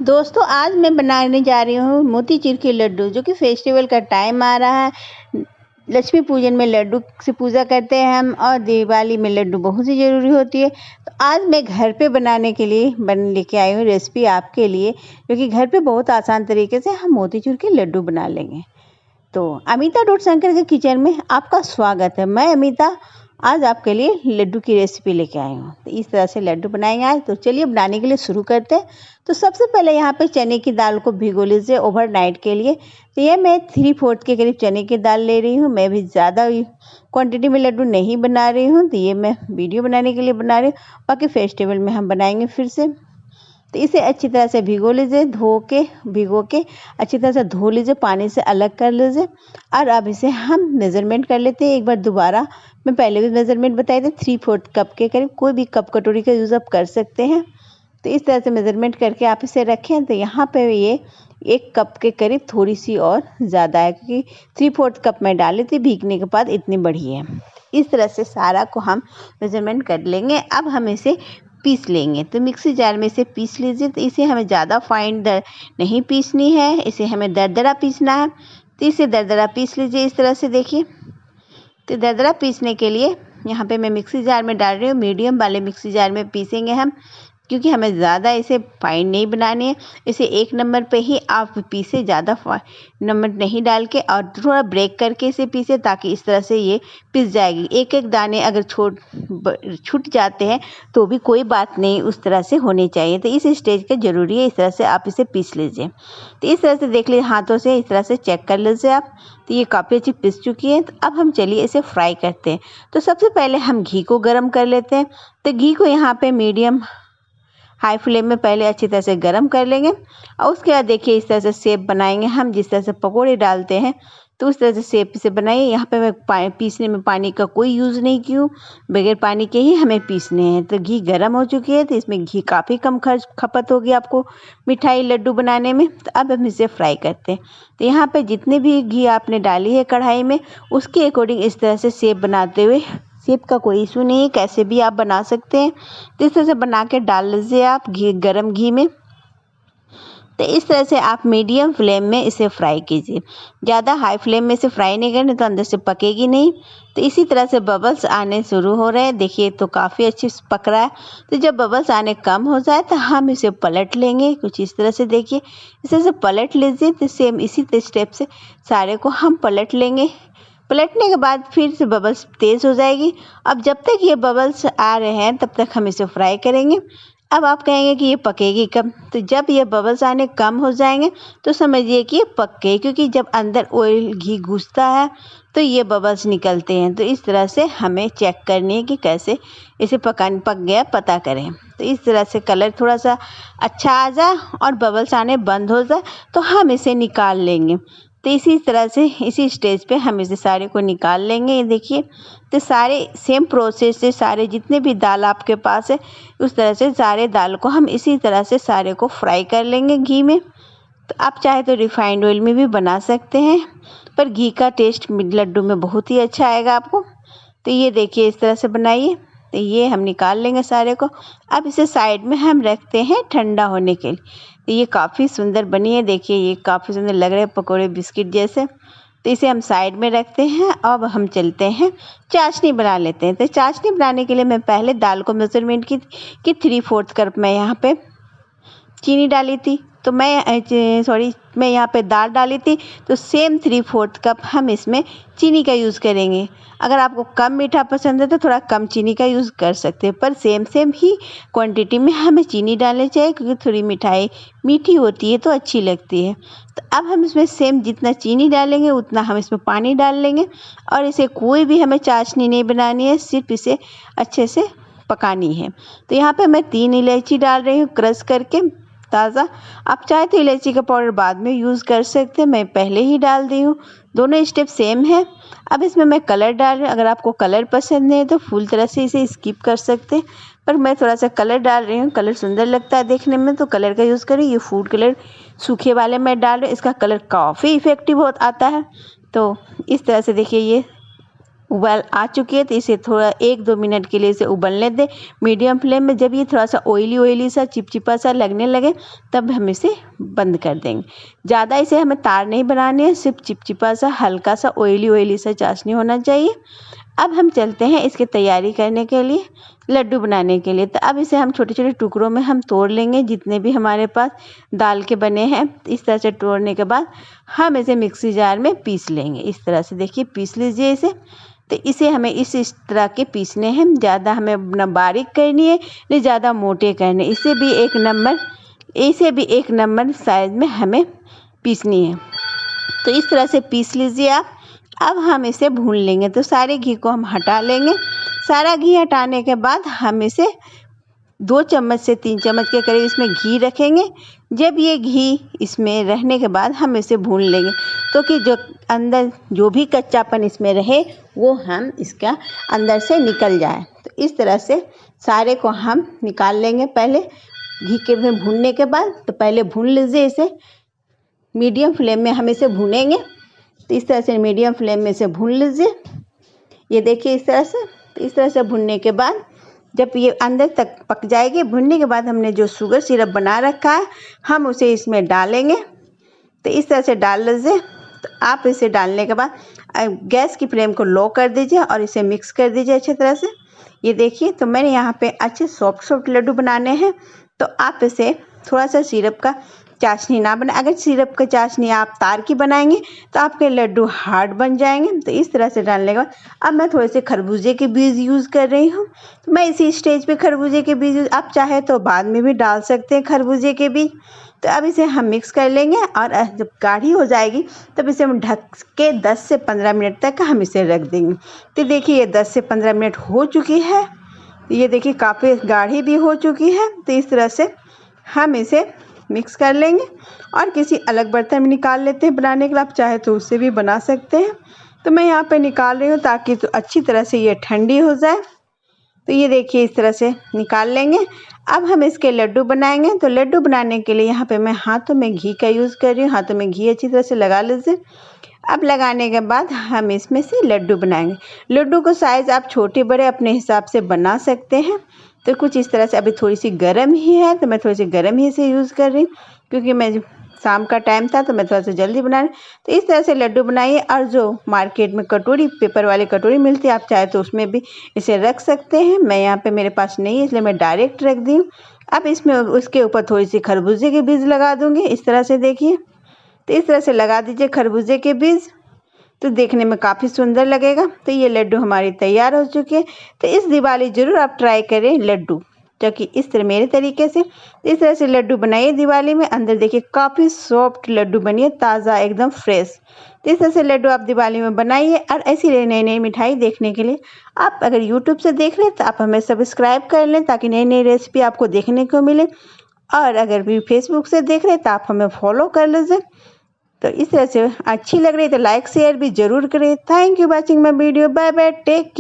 दोस्तों आज मैं बनाने जा रही हूँ मोतीचूर के लड्डू, जो कि फेस्टिवल का टाइम आ रहा है। लक्ष्मी पूजन में लड्डू से पूजा करते हैं हम, और दिवाली में लड्डू बहुत ही ज़रूरी होती है। तो आज मैं घर पे बनाने के लिए लेके आई हूँ रेसिपी आपके लिए, जो कि घर पे बहुत आसान तरीके से हम मोतीचूर के लड्डू बना लेंगे। तो अमिता डॉट शंकर के किचन में आपका स्वागत है। मैं अमिता आज आपके लिए लड्डू की रेसिपी लेके आई हूँ। तो इस तरह से लड्डू बनाएंगे आज। तो चलिए बनाने के लिए शुरू करते हैं। तो सबसे पहले यहाँ पे चने की दाल को भिगो लीजिए ओवरनाइट के लिए। तो ये मैं 3/4 के करीब चने की दाल ले रही हूँ। मैं भी ज़्यादा क्वांटिटी में लड्डू नहीं बना रही हूँ, तो ये मैं वीडियो बनाने के लिए बना रही हूँ। बाकी फेस्टिवल में हम बनाएंगे फिर से। तो इसे अच्छी तरह से भिगो लीजिए, भिगो के अच्छी तरह से धो लीजिए, पानी से अलग कर लीजिए। और अब इसे हम मेज़रमेंट कर लेते हैं एक बार दोबारा। मैं पहले भी मेज़रमेंट बताई थी 3/4 कप के करीब, कोई भी कप कटोरी का यूज़ आप कर सकते हैं। तो इस तरह से मेज़रमेंट करके आप इसे रखें। तो यहाँ पे ये 1 कप के करीब थोड़ी सी और ज़्यादा है, क्योंकि 3/4 कप मैं डाली थी, भीगने के बाद इतनी बढ़ी है। इस तरह से सारा को हम मेज़रमेंट कर लेंगे। अब हम इसे पीस लेंगे। तो मिक्सी जार में इसे पीस लीजिए। तो इसे हमें ज़्यादा फाइन नहीं पीसनी है, इसे हमें दरदरा पीसना है। तो इसे दरदरा पीस लीजिए इस तरह से, देखिए। तो दरदरा पीसने के लिए यहाँ पे मैं मिक्सी जार में डाल रही हूँ। मीडियम वाले मिक्सी जार में पीसेंगे हम, क्योंकि हमें ज़्यादा इसे फाइन नहीं बनानी है। इसे 1 नंबर पे ही आप पीसे, ज़्यादा नंबर नहीं डाल के, और थोड़ा ब्रेक करके इसे पीसे, ताकि इस तरह से ये पिस जाएगी। एक एक दाने अगर छूट जाते हैं तो भी कोई बात नहीं, उस तरह से होने चाहिए। तो इस स्टेज का ज़रूरी है, इस तरह से आप इसे पीस लीजिए। तो इस तरह से देख लीजिए, हाथों से इस तरह से चेक कर लीजिए आप। तो ये काफ़ी अच्छी पिस चुकी है। तो अब हम चलिए इसे फ्राई करते हैं। तो सबसे पहले हम घी को गर्म कर लेते हैं। तो घी को यहाँ पे मीडियम हाई फ्लेम में पहले अच्छी तरह से गरम कर लेंगे, और उसके बाद देखिए इस तरह से शेप बनाएंगे हम, जिस तरह से पकोड़े डालते हैं। तो उस तरह से शेप से बनाइए। यहाँ पे मैं पीसने में पानी का कोई यूज़ नहीं की हूँ, बगैर पानी के ही हमें पीसने हैं। तो घी गर्म हो चुकी है, तो इसमें घी काफ़ी कम खपत होगी आपको मिठाई लड्डू बनाने में। तो अब हम इसे फ्राई करते हैं। तो यहाँ पे जितने भी घी आपने डाली है कढ़ाई में, उसके अकॉर्डिंग इस तरह से शेप बनाते हुए, शेप का कोई इशू नहीं है, कैसे भी आप बना सकते हैं। तो इस तरह से बना के डाल लीजिए आप गरम घी में। तो इस तरह से आप मीडियम फ्लेम में इसे फ्राई कीजिए। ज़्यादा हाई फ्लेम में इसे फ्राई नहीं करना, तो अंदर से पकेगी नहीं। तो इसी तरह से बबल्स आने शुरू हो रहे हैं, देखिए। तो काफ़ी अच्छी पक रहा है। तो जब बबल्स आने कम हो जाए तो हम इसे पलट लेंगे, कुछ इस तरह से, देखिए। इस तरह से पलट लीजिए। तो सेम इसी स्टेप से सारे को हम पलट लेंगे। पलटने के बाद फिर से बबल्स तेज़ हो जाएगी। अब जब तक ये बबल्स आ रहे हैं तब तक हम इसे फ्राई करेंगे। अब आप कहेंगे कि ये पकेगी कब? तो जब ये बबल्स आने कम हो जाएंगे तो समझिए कि ये पक गई, क्योंकि जब अंदर ऑयल घी घुसता है तो ये बबल्स निकलते हैं। तो इस तरह से हमें चेक करनी है कि कैसे इसे पक गया, पता करें। तो इस तरह से कलर थोड़ा सा अच्छा आ जाए और बबल्स आने बंद हो जाए तो हम इसे निकाल लेंगे। तो इसी तरह से इसी स्टेज पे हम इसे सारे को निकाल लेंगे। ये देखिए। तो सारे सेम प्रोसेस से सारे जितने भी दाल आपके पास है, उस तरह से सारे दाल को हम इसी तरह से सारे को फ्राई कर लेंगे घी में। तो आप चाहे तो रिफाइंड ऑयल में भी बना सकते हैं, पर घी का टेस्ट लड्डू में बहुत ही अच्छा आएगा आपको। तो ये देखिए इस तरह से बनाइए। तो ये हम निकाल लेंगे सारे को। अब इसे साइड में हम रखते हैं ठंडा होने के लिए। तो ये काफ़ी सुंदर बनी है, देखिए। ये काफ़ी सुंदर लग रहे हैं, पकोड़े बिस्किट जैसे। तो इसे हम साइड में रखते हैं। अब हम चलते हैं चाशनी बना लेते हैं। तो चाशनी बनाने के लिए मैं पहले दाल को मेजरमेंट की कि 3/4 कप मैं यहाँ पे चीनी डाली थी। तो मैं यहाँ पे दाल डाली थी, तो सेम 3/4 कप हम इसमें चीनी का यूज़ करेंगे। अगर आपको कम मीठा पसंद है तो थोड़ा कम चीनी का यूज़ कर सकते हैं, पर सेम ही क्वांटिटी में हमें चीनी डालनी चाहिए, क्योंकि थोड़ी मिठाई मीठी होती है तो अच्छी लगती है। तो अब हम इसमें सेम जितना चीनी डालेंगे उतना हम इसमें पानी डाल लेंगे, और इसे कोई भी हमें चाशनी नहीं बनानी है, सिर्फ इसे अच्छे से पकानी है। तो यहाँ पे मैं 3 इलायची डाल रही हूँ क्रश करके, ताज़ा। आप चाहे तो इलायची का पाउडर बाद में यूज़ कर सकते हैं, मैं पहले ही डाल दी हूँ। दोनों स्टेप सेम है। अब इसमें मैं कलर डाल रही हूँ। अगर आपको कलर पसंद नहीं है तो फुल तरह से इसे स्किप कर सकते हैं, पर मैं थोड़ा सा कलर डाल रही हूँ। कलर सुंदर लगता है देखने में, तो कलर का यूज़ करें। ये फूड कलर सूखे वाले मैं डाल रही हूँ, इसका कलर काफ़ी इफ़ेक्टिव आता है। तो इस तरह से देखिए, ये उबाल आ चुकी है तो इसे थोड़ा 1-2 मिनट के लिए इसे उबलने दें मीडियम फ्लेम में। जब ये थोड़ा सा ऑयली सा चिपचिपा सा लगने लगे तब हम इसे बंद कर देंगे। ज़्यादा इसे हमें तार नहीं बनानी है, सिर्फ चिपचिपा सा हल्का सा ऑयली सा चाशनी होना चाहिए। अब हम चलते हैं इसकी तैयारी करने के लिए, लड्डू बनाने के लिए। तो अब इसे हम छोटे छोटे टुकड़ों में हम तोड़ लेंगे, जितने भी हमारे पास दाल के बने हैं। इस तरह से तोड़ने के बाद हम इसे मिक्सी जार में पीस लेंगे। इस तरह से देखिए पीस लीजिए इसे। तो इसे हमें इस तरह के पीसने हैं, ज़्यादा हमें न बारीक करनी है न ज़्यादा मोटे करने। इसे भी एक नंबर साइज में हमें पीसनी है। तो इस तरह से पीस लीजिए आप। अब हम इसे भून लेंगे। तो सारे घी को हम हटा लेंगे। सारा घी हटाने के बाद हम इसे 2 चम्मच से 3 चम्मच के करीब इसमें घी रखेंगे। जब ये घी इसमें रहने के बाद हम इसे भून लेंगे, तो कि जो अंदर जो भी कच्चापन इसमें रहे वो हम इसका अंदर से निकल जाए। तो इस तरह से सारे को हम निकाल लेंगे। पहले घी के में भूनने के बाद तो पहले भून लीजिए इसे, मीडियम फ्लेम में हम इसे भूनेंगे। तो इस तरह से मीडियम फ्लेम में इसे भून लीजिए। ये देखिए इस तरह से भुनने के बाद जब ये अंदर तक पक जाएगी, भुनने के बाद हमने जो शुगर सिरप बना रखा है हम उसे इसमें डालेंगे। तो इस तरह से डाल लीजिए। तो आप इसे डालने के बाद गैस की फ्लेम को लो कर दीजिए और इसे मिक्स कर दीजिए अच्छी तरह से। ये देखिए, तो मैंने यहाँ पे अच्छे सॉफ्ट लड्डू बनाने हैं। तो आप इसे थोड़ा सा सिरप का चाशनी ना बनाए। अगर सिरप का चाशनी आप तार की बनाएंगे तो आपके लड्डू हार्ड बन जाएंगे। तो इस तरह से डालने के बाद अब मैं थोड़े से खरबूजे के बीज यूज़ कर रही हूँ। तो मैं इसी स्टेज पे खरबूजे के बीज, आप चाहे तो बाद में भी डाल सकते हैं खरबूजे के बीज। तो अब इसे हम मिक्स कर लेंगे और जब गाढ़ी हो जाएगी तब इसे हम ढक के 10 से 15 मिनट तक हम इसे रख देंगे। तो देखिए ये 10 से 15 मिनट हो चुकी है। ये देखिए काफ़ी गाढ़ी भी हो चुकी है। तो इस तरह से हम इसे मिक्स कर लेंगे और किसी अलग बर्तन में निकाल लेते हैं बनाने के लिए। आप चाहे तो उससे भी बना सकते हैं। तो मैं यहाँ पे निकाल रही हूँ ताकि तो अच्छी तरह से ये ठंडी हो जाए। तो ये देखिए इस तरह से निकाल लेंगे। अब हम इसके लड्डू बनाएंगे। तो लड्डू बनाने के लिए यहाँ पे मैं हाथों में घी का यूज़ कर रही हूँ। हाथों में घी अच्छी तरह से लगा लीजिए। अब लगाने के बाद हम इसमें से लड्डू बनाएंगे। लड्डू को साइज़ आप छोटे बड़े अपने हिसाब से बना सकते हैं। तो कुछ इस तरह से, अभी थोड़ी सी गर्म ही है तो मैं थोड़ी सी गर्म ही से यूज़ कर रही हूँ, क्योंकि मैं शाम का टाइम था तो मैं थोड़ा सा जल्दी बना रही। तो इस तरह से लड्डू बनाइए। और जो मार्केट में कटोरी, पेपर वाली कटोरी मिलती है, आप चाहे तो उसमें भी इसे रख सकते हैं। मैं यहाँ पे मेरे पास नहीं है इसलिए मैं डायरेक्ट रख दी हूँ। अब इसमें उसके ऊपर थोड़ी सी खरबूजे के बीज लगा दूँगी इस तरह से, देखिए। तो इस तरह से लगा दीजिए खरबूजे के बीज, तो देखने में काफ़ी सुंदर लगेगा। तो ये लड्डू हमारी तैयार हो चुके हैं। तो इस दिवाली ज़रूर आप ट्राई करें लड्डू, जो कि इस तरह मेरे तरीके से इस तरह से लड्डू बनाइए दिवाली में। अंदर देखिए काफ़ी सॉफ्ट लड्डू बनिए, ताज़ा एकदम फ्रेश। तो इस तरह से लड्डू आप दिवाली में बनाइए। और ऐसी नई नई मिठाई देखने के लिए आप अगर यूट्यूब से देख लें तो आप हमें सब्सक्राइब कर लें, ताकि नई नई रेसिपी आपको देखने को मिले। और अगर भी फेसबुक से देख रहे तो आप हमें फॉलो कर लीजिए। तो इस तरह से अच्छी लग रही है तो लाइक शेयर भी ज़रूर करें। Thank you watching my video. Bye bye, take care.